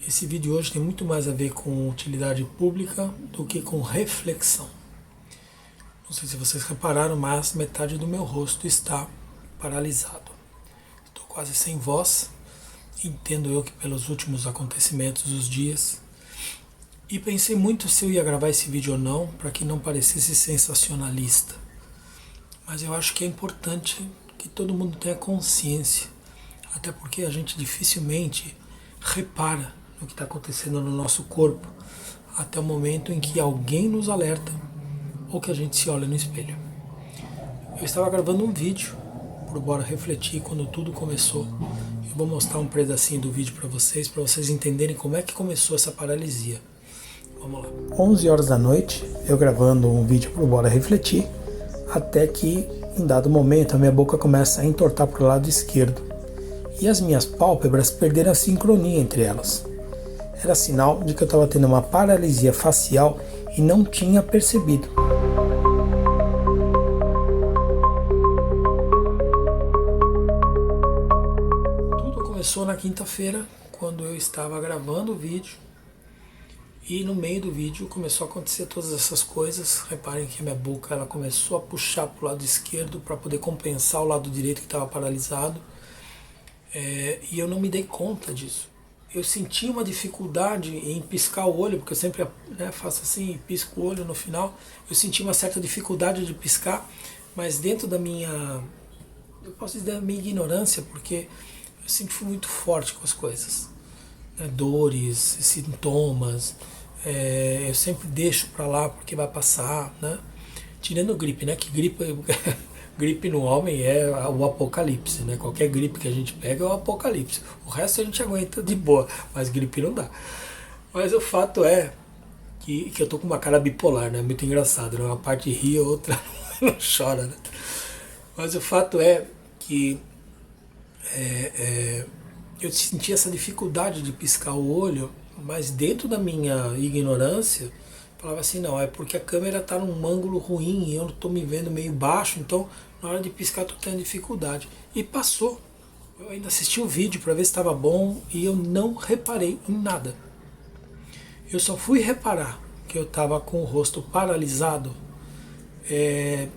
Esse vídeo hoje tem muito mais a ver com utilidade pública do que com reflexão. Não sei se vocês repararam, mas metade do meu rosto está paralisado. Estou quase sem voz, entendo eu que pelos últimos acontecimentos dos dias. E pensei muito se eu ia gravar esse vídeo ou não, para que não parecesse sensacionalista. Mas eu acho que é importante que todo mundo tenha consciência, até porque a gente dificilmente repara no que está acontecendo no nosso corpo, até o momento em que alguém nos alerta ou que a gente se olha no espelho. Eu estava gravando um vídeo pro Bora Refletir quando tudo começou. Eu vou mostrar um pedacinho do vídeo para vocês entenderem como é que começou essa paralisia. Vamos lá. 11 horas da noite, eu gravando um vídeo pro Bora Refletir, até que em dado momento a minha boca começa a entortar para o lado esquerdo e as minhas pálpebras perderam a sincronia entre elas. Era sinal de que eu estava tendo uma paralisia facial e não tinha percebido. Tudo começou na quinta-feira, quando eu estava gravando o vídeo e no meio do vídeo começou a acontecer todas essas coisas. Reparem que a minha boca ela começou a puxar para o lado esquerdo para poder compensar o lado direito que estava paralisado, e eu não me dei conta disso. Eu senti uma dificuldade em piscar o olho, porque eu sempre faço assim e pisco o olho no final. Eu senti uma certa dificuldade de piscar, mas dentro da minha, eu posso dizer da minha ignorância, porque eu sempre fui muito forte com as coisas, né? Dores, sintomas, eu sempre deixo pra lá porque vai passar, né? Tirando gripe, né? Que gripe gripe no homem é o apocalipse, né? Qualquer gripe que a gente pega é o apocalipse. O resto a gente aguenta de boa, mas gripe não dá. Mas o fato é que eu tô com uma cara bipolar, né? Muito engraçado, né? Uma parte ri, a outra não chora, né? Mas o fato é que eu senti essa dificuldade de piscar o olho, mas dentro da minha ignorância, falava assim, não, é porque a câmera está num ângulo ruim e eu estou me vendo meio baixo, então na hora de piscar estou tendo dificuldade. E passou. Eu ainda assisti o vídeo para ver se estava bom e eu não reparei em nada. Eu só fui reparar que eu estava com o rosto paralisado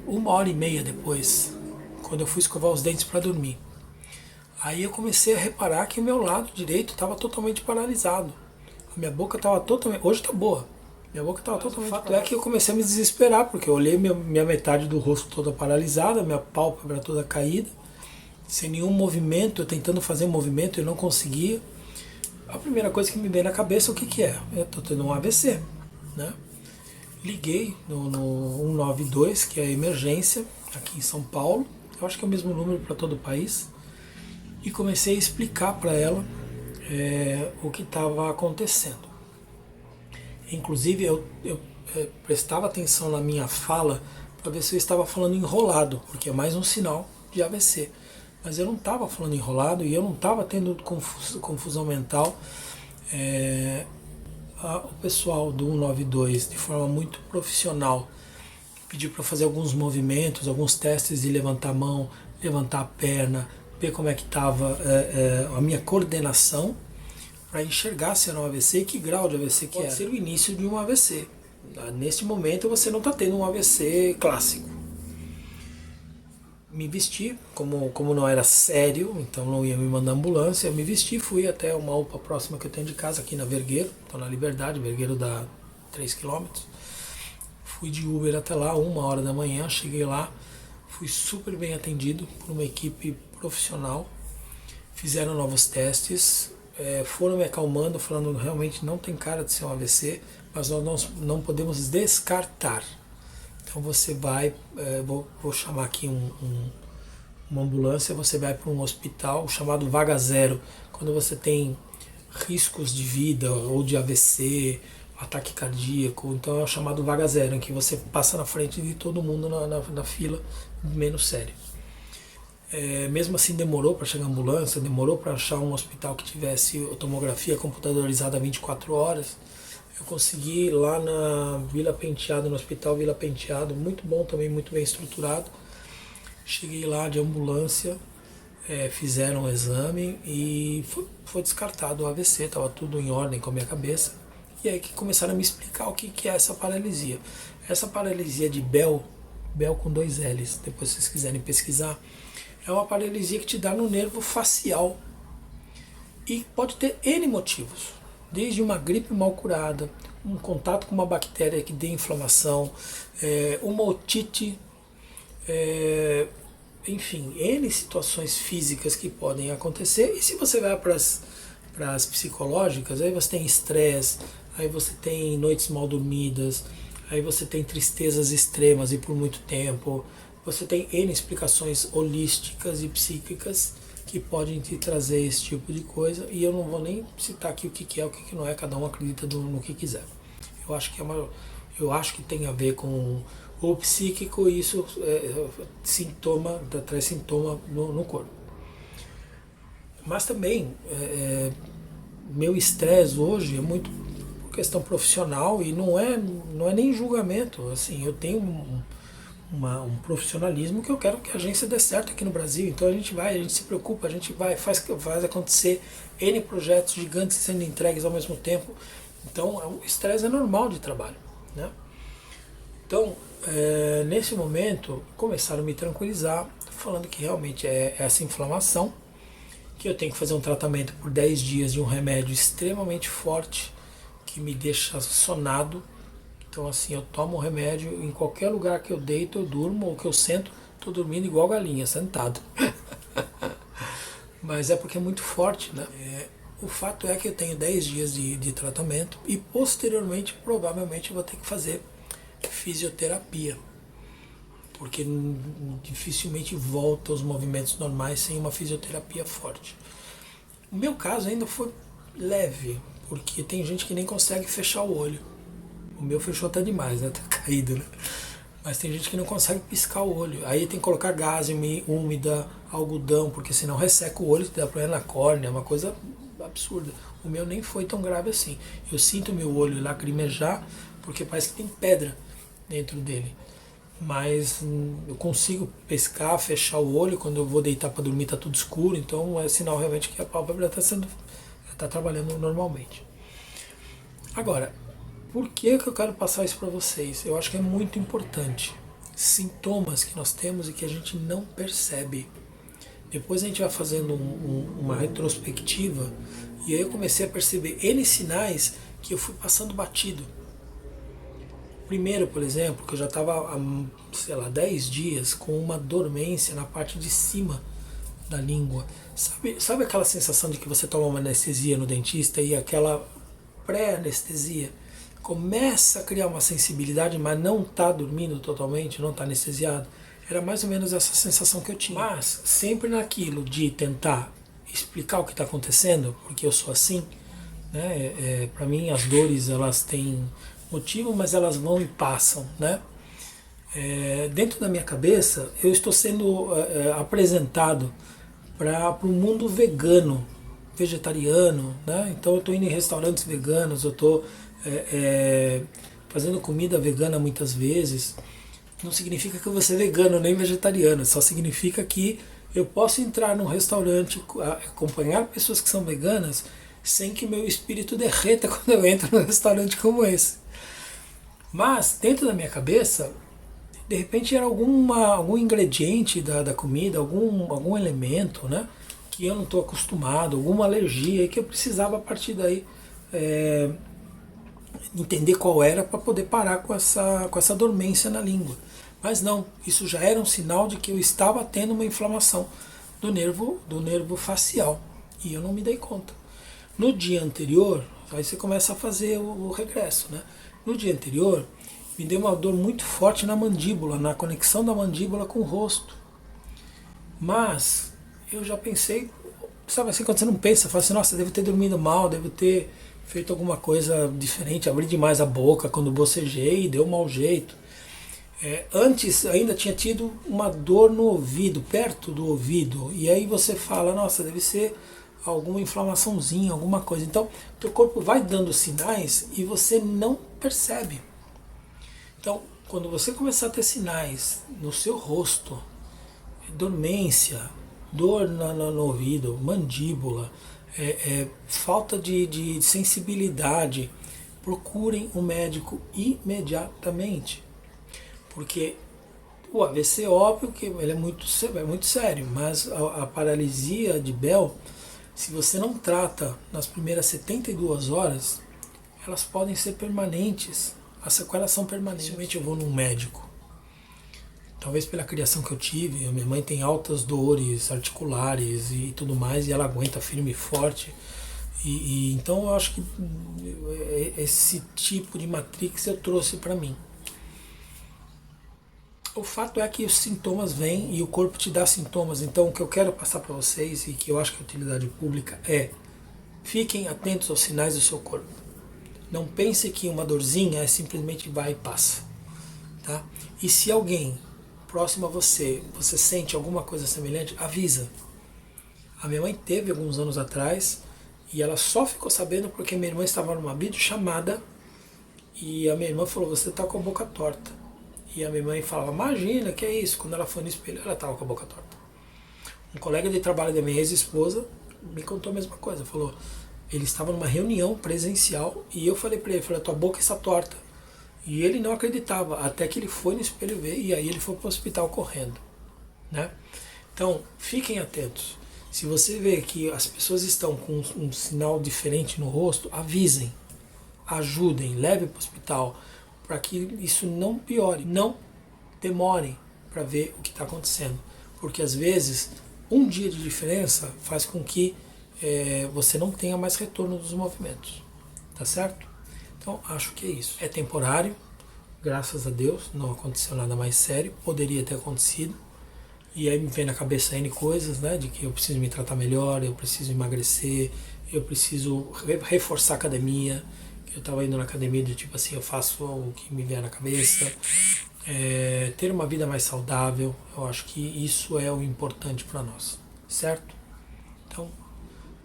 1h30 depois, quando eu fui escovar os dentes para dormir. Aí eu comecei a reparar que o meu lado direito estava totalmente paralisado. A minha boca estava totalmente... Hoje está boa. Minha boca estava totalmente... O fato é que eu comecei a me desesperar, porque eu olhei minha metade do rosto toda paralisada, minha pálpebra toda caída, sem nenhum movimento, eu tentando fazer um movimento e não conseguia. A primeira coisa que me veio na cabeça, o que é? Eu estou tendo um AVC, né? Liguei no 192, que é a emergência, aqui em São Paulo. Eu acho que é o mesmo número para todo o país. E comecei a explicar para ela o que estava acontecendo. Inclusive eu prestava atenção na minha fala para ver se eu estava falando enrolado, porque é mais um sinal de AVC. Mas eu não estava falando enrolado e eu não estava tendo confusão mental. O pessoal do 192, de forma muito profissional, pediu para fazer alguns movimentos, alguns testes de levantar a mão, levantar a perna, ver como é que estava a minha coordenação, para enxergar se era um AVC e que grau de AVC que era. Pode ser o início de um AVC. Neste momento você não está tendo um AVC clássico. Me vesti, como não era sério, então não ia me mandar ambulância, eu me vesti, fui até uma UPA próxima que eu tenho de casa, aqui na Vergueiro, estou na Liberdade, Vergueiro dá 3 km. Fui de Uber até lá, 1h da manhã, cheguei lá, fui super bem atendido por uma equipe profissional, fizeram novos testes, foram me acalmando, falando realmente não tem cara de ser um AVC, mas nós não podemos descartar. Então você vai, vou chamar aqui uma ambulância, você vai para um hospital chamado Vaga Zero, quando você tem riscos de vida ou de AVC, ataque cardíaco, então é o chamado Vaga Zero, em que você passa na frente de todo mundo na fila, menos sério. Mesmo assim demorou para chegar a ambulância, demorou para achar um hospital que tivesse tomografia computadorizada 24 horas. Eu consegui ir lá na Vila Penteado, no Hospital Vila Penteado, muito bom também, muito bem estruturado. Cheguei lá de ambulância, fizeram o exame e foi descartado o AVC, estava tudo em ordem com a minha cabeça. E aí que começaram a me explicar o que é essa paralisia. Essa paralisia de Bell com dois L's, depois se vocês quiserem pesquisar, é uma paralisia que te dá no nervo facial. E pode ter N motivos, desde uma gripe mal curada, um contato com uma bactéria que dê inflamação, uma otite, enfim, N situações físicas que podem acontecer. E se você vai para as psicológicas, aí você tem estresse, aí você tem noites mal dormidas, aí você tem tristezas extremas e por muito tempo, você tem N explicações holísticas e psíquicas que podem te trazer esse tipo de coisa, e eu não vou nem citar aqui o que é, o que não é, cada um acredita no que quiser. Eu acho que eu acho que tem a ver com o psíquico, e isso traz sintoma no corpo. Mas também, meu estresse hoje é muito por questão profissional, e não é nem julgamento. Assim, eu tenho um profissionalismo que eu quero que a agência dê certo aqui no Brasil. Então a gente se preocupa, a gente faz acontecer N projetos gigantes sendo entregues ao mesmo tempo. Então o estresse é normal de trabalho, né? Então, nesse momento, começaram a me tranquilizar, falando que realmente é essa inflamação, que eu tenho que fazer um tratamento por 10 dias de um remédio extremamente forte, que me deixa sonado. Então assim, eu tomo o remédio, em qualquer lugar que eu deito, eu durmo, ou que eu sento, estou dormindo igual galinha, sentado. Mas é porque é muito forte, né? O fato é que eu tenho 10 dias de tratamento, e posteriormente, provavelmente, eu vou ter que fazer fisioterapia, porque dificilmente volta aos movimentos normais sem uma fisioterapia forte. O meu caso ainda foi leve, porque tem gente que nem consegue fechar o olho. O meu fechou até demais, né? Tá caído, né? Mas tem gente que não consegue piscar o olho. Aí tem que colocar gás úmida, algodão, porque senão resseca o olho, dá problema na córnea, é uma coisa absurda. O meu nem foi tão grave assim. Eu sinto meu olho lacrimejar, porque parece que tem pedra dentro dele. Mas eu consigo pescar, fechar o olho. Quando eu vou deitar para dormir tá tudo escuro, então é sinal realmente que a pálpebra está trabalhando normalmente. Agora, por que eu quero passar isso para vocês? Eu acho que é muito importante. Sintomas que nós temos e que a gente não percebe. Depois a gente vai fazendo uma retrospectiva, e aí eu comecei a perceber N sinais que eu fui passando batido. Primeiro, por exemplo, que eu já estava há 10 dias com uma dormência na parte de cima da língua. Sabe aquela sensação de que você toma uma anestesia no dentista e aquela pré-anestesia começa a criar uma sensibilidade, mas não está dormindo totalmente, não está anestesiado? Era mais ou menos essa sensação que eu tinha. Mas sempre naquilo de tentar explicar o que está acontecendo, porque eu sou assim, né? Para mim as dores, elas têm motivo, mas elas vão e passam, né? Dentro da minha cabeça, eu estou sendo apresentado para o mundo vegano, vegetariano, né? Então eu estou indo em restaurantes veganos, eu estou fazendo comida vegana muitas vezes. Não significa que eu vou ser vegano nem vegetariano, só significa que eu posso entrar num restaurante, acompanhar pessoas que são veganas, sem que meu espírito derreta quando eu entro num restaurante como esse. Mas dentro da minha cabeça, de repente era algum ingrediente da comida, algum elemento, né, que eu não estou acostumado, alguma alergia, e que eu precisava a partir daí entender qual era, para poder parar com essa dormência na língua. Mas não, isso já era um sinal de que eu estava tendo uma inflamação do nervo facial, e eu não me dei conta. No dia anterior, aí você começa a fazer o regresso, né? No dia anterior, me deu uma dor muito forte na mandíbula, na conexão da mandíbula com o rosto. Mas eu já pensei, sabe assim, quando você não pensa, fala assim, nossa, devo ter dormido mal, devo ter feito alguma coisa diferente, abri demais a boca quando bocejei, deu um mau jeito. Antes ainda tinha tido uma dor no ouvido, perto do ouvido, e aí você fala, nossa, deve ser alguma inflamaçãozinha, alguma coisa. Então, teu corpo vai dando sinais e você não percebe. Então, quando você começar a ter sinais no seu rosto, dormência, dor no ouvido, mandíbula, falta de sensibilidade, procurem um médico imediatamente. Porque o AVC, óbvio que ele é muito sério, mas a paralisia de Bell, se você não trata nas primeiras 72 horas, elas podem ser permanentes. As sequelas são permanentes. Dificilmente eu vou num médico. Talvez pela criação que eu tive, a minha mãe tem altas dores articulares e tudo mais, e ela aguenta firme e forte. Então eu acho que esse tipo de matrix eu trouxe para mim. O fato é que os sintomas vêm e o corpo te dá sintomas. Então o que eu quero passar para vocês e que eu acho que é utilidade pública é: fiquem atentos aos sinais do seu corpo. Não pense que uma dorzinha é simplesmente vai e passa. Tá? E se alguém próximo a você sente alguma coisa semelhante, avisa. A minha mãe teve alguns anos atrás e ela só ficou sabendo porque minha irmã estava numa videochamada e a minha irmã falou: você está com a boca torta. E a minha mãe falava: imagina, que é isso? Quando ela foi no espelho, ela estava com a boca torta. Um colega de trabalho da minha ex-esposa me contou a mesma coisa. Falou: ele estava numa reunião presencial e eu falei para ele: a tua boca está torta. E ele não acreditava, até que ele foi no espelho ver e aí ele foi para o hospital correndo. Né? Então, fiquem atentos. Se você vê que as pessoas estão com um sinal diferente no rosto, avisem, ajudem, levem para o hospital, para que isso não piore. Não demorem para ver o que está acontecendo. Porque às vezes, um dia de diferença faz com que você não tenha mais retorno dos movimentos. Tá certo? Então, acho que é isso. É temporário, graças a Deus, não aconteceu nada mais sério, poderia ter acontecido. E aí me vem na cabeça N coisas, né, de que eu preciso me tratar melhor, eu preciso emagrecer, eu preciso reforçar a academia. Eu estava indo na academia de tipo assim, eu faço o que me vier na cabeça. Ter uma vida mais saudável, eu acho que isso é o importante para nós, certo? Então,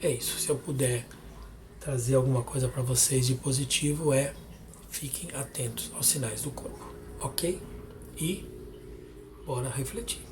é isso. Se eu puder trazer alguma coisa para vocês de positivo, fiquem atentos aos sinais do corpo, ok? E bora refletir.